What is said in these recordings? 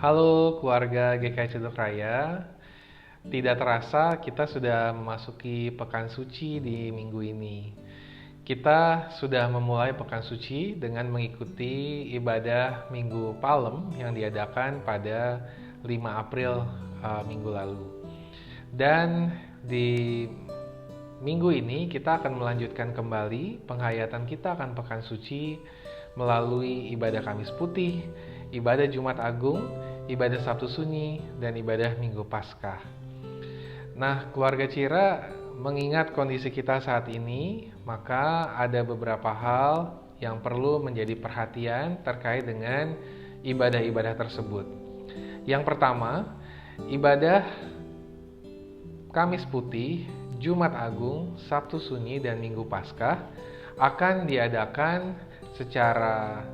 Halo keluarga GKI Cedok Raya. Tidak terasa kita sudah memasuki Pekan Suci di minggu ini. Kita sudah memulai Pekan Suci dengan mengikuti ibadah Minggu Palem yang diadakan pada 5 April minggu lalu. Dan di minggu ini kita akan melanjutkan kembali penghayatan kita akan Pekan Suci melalui ibadah Kamis Putih, ibadah Jumat Agung, ibadah Sabtu Sunyi, dan ibadah Minggu Paskah. Nah, keluarga Cira mengingat kondisi kita saat ini, maka ada beberapa hal yang perlu menjadi perhatian terkait dengan ibadah-ibadah tersebut. Yang pertama, ibadah Kamis Putih, Jumat Agung, Sabtu Sunyi, dan Minggu Paskah akan diadakan secara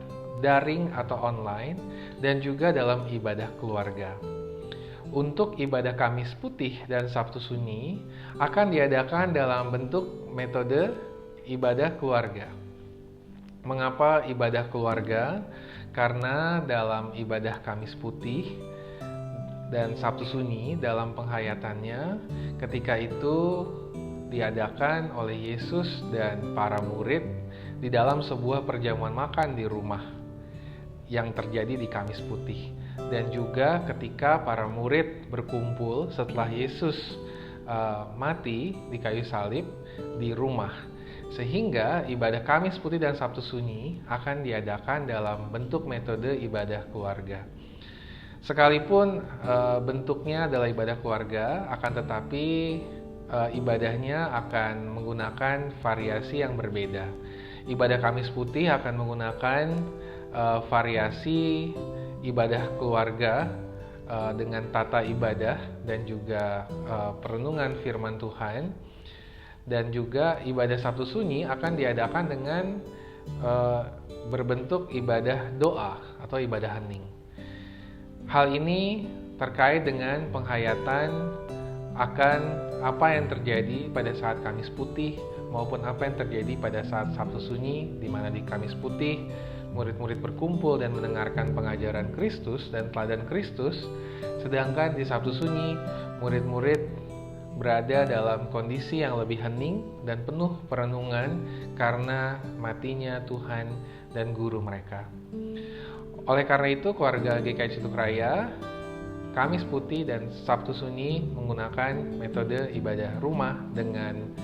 daring atau online dan juga dalam ibadah keluarga. Untuk ibadah Kamis Putih dan Sabtu Sunyi akan diadakan dalam bentuk metode ibadah keluarga. Mengapa ibadah keluarga? Karena dalam ibadah Kamis Putih dan Sabtu Sunyi dalam penghayatannya ketika itu diadakan oleh Yesus dan para murid di dalam sebuah perjamuan makan di rumah yang terjadi di Kamis Putih, dan juga ketika para murid berkumpul setelah Yesus mati di kayu salib di rumah, sehingga ibadah Kamis Putih dan Sabtu Sunyi akan diadakan dalam bentuk metode ibadah keluarga. Sekalipun bentuknya adalah ibadah keluarga, akan tetapi ibadahnya akan menggunakan variasi yang berbeda. Ibadah Kamis Putih akan menggunakan variasi ibadah keluarga dengan tata ibadah dan juga perenungan firman Tuhan, dan juga ibadah Sabtu Sunyi akan diadakan dengan berbentuk ibadah doa atau ibadah hening. Hal ini terkait dengan penghayatan akan apa yang terjadi pada saat Kamis Putih maupun apa yang terjadi pada saat Sabtu Sunyi, di mana di Kamis Putih murid-murid berkumpul dan mendengarkan pengajaran Kristus dan teladan Kristus, sedangkan di Sabtu Sunyi murid-murid berada dalam kondisi yang lebih hening dan penuh perenungan karena matinya Tuhan dan guru mereka. Oleh karena itu, keluarga GKI Cedok Raya, Kamis Putih dan Sabtu Sunyi menggunakan metode ibadah rumah dengan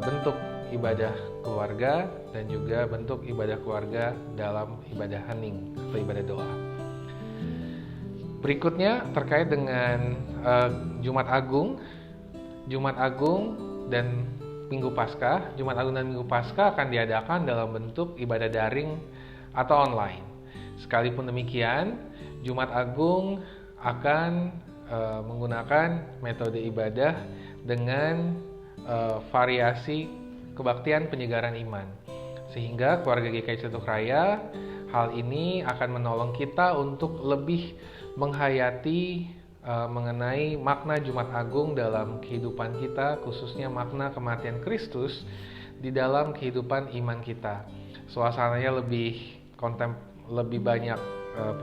bentuk ibadah keluarga dan juga bentuk ibadah keluarga dalam ibadah hening atau ibadah doa. Berikutnya terkait dengan Jumat Agung dan Minggu Paskah. Jumat Agung dan Minggu Paskah akan diadakan dalam bentuk ibadah daring atau online. Sekalipun demikian, Jumat Agung akan menggunakan metode ibadah dengan variasi kebaktian penyegaran iman, sehingga keluarga GKI Cedok Raya, hal ini akan menolong kita untuk lebih menghayati mengenai makna Jumat Agung dalam kehidupan kita, khususnya makna kematian Kristus di dalam kehidupan iman kita. Suasananya lebih banyak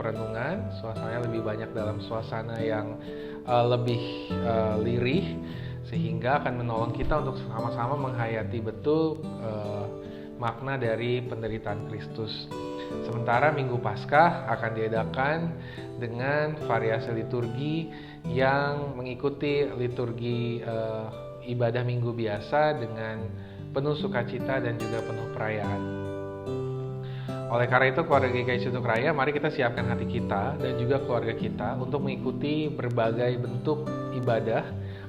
perenungan, suasananya lebih banyak dalam suasana yang lebih lirih, sehingga akan menolong kita untuk sama-sama menghayati betul makna dari penderitaan Kristus. Sementara Minggu Paskah akan diadakan dengan variasi liturgi yang mengikuti liturgi ibadah minggu biasa dengan penuh sukacita dan juga penuh perayaan. Oleh karena itu, keluarga GKI Cedok Raya, mari kita siapkan hati kita dan juga keluarga kita untuk mengikuti berbagai bentuk ibadah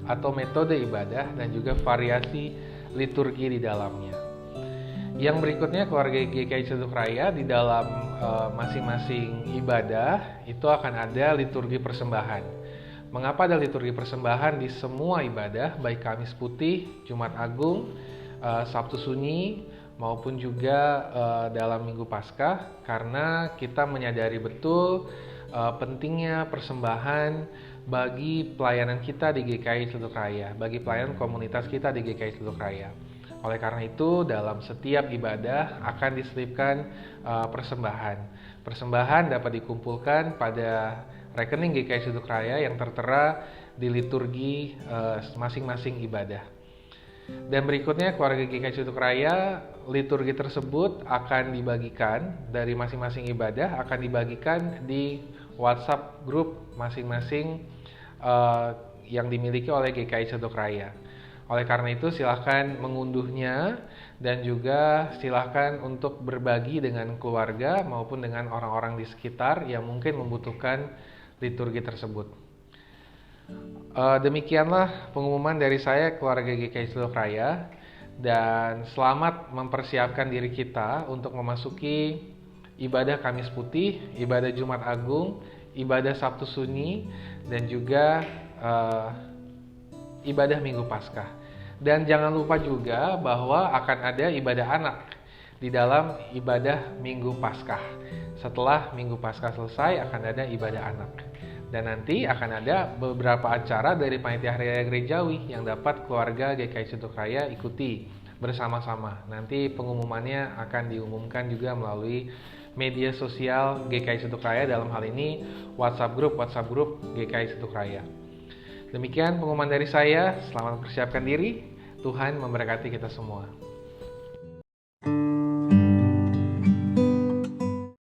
atau metode ibadah dan juga variasi liturgi di dalamnya. Yang berikutnya, keluarga GKI Cedok Raya, di dalam masing-masing ibadah itu akan ada liturgi persembahan. Mengapa ada liturgi persembahan di semua ibadah, baik Kamis Putih, Jumat Agung, Sabtu Sunyi, maupun juga dalam Minggu Paskah? Karena kita menyadari betul pentingnya persembahan bagi pelayanan kita di GKI Cedok Raya, bagi pelayanan komunitas kita di GKI Cedok Raya. Oleh karena itu, dalam setiap ibadah akan diselipkan persembahan. Persembahan dapat dikumpulkan pada rekening GKI Ceduk Raya yang tertera di liturgi masing-masing ibadah. Dan berikutnya keluarga GKI Ceduk Raya, liturgi tersebut akan dibagikan dari masing-masing ibadah, akan dibagikan di WhatsApp grup masing-masing yang dimiliki oleh GKI Ceduk Raya. Oleh karena itu silahkan mengunduhnya dan juga silahkan untuk berbagi dengan keluarga maupun dengan orang-orang di sekitar yang mungkin membutuhkan liturgi tersebut. Demikianlah pengumuman dari saya keluarga GKI Ceduk Raya, dan selamat mempersiapkan diri kita untuk memasuki ibadah Kamis Putih, ibadah Jumat Agung, ibadah Sabtu Sunyi, dan juga ibadah Minggu Paskah. Dan jangan lupa juga bahwa akan ada ibadah anak di dalam ibadah Minggu Paskah. Setelah Minggu Paskah selesai akan ada ibadah anak. Dan nanti akan ada beberapa acara dari Panitia Hari Raya Gerejawi yang dapat keluarga GKI Ceduk Raya ikuti bersama-sama. Nanti pengumumannya akan diumumkan juga melalui media sosial GKI Ceduk Raya, dalam hal ini WhatsApp grup GKI Ceduk Raya. Demikian pengumuman dari saya, selamat mempersiapkan diri, Tuhan memberkati kita semua.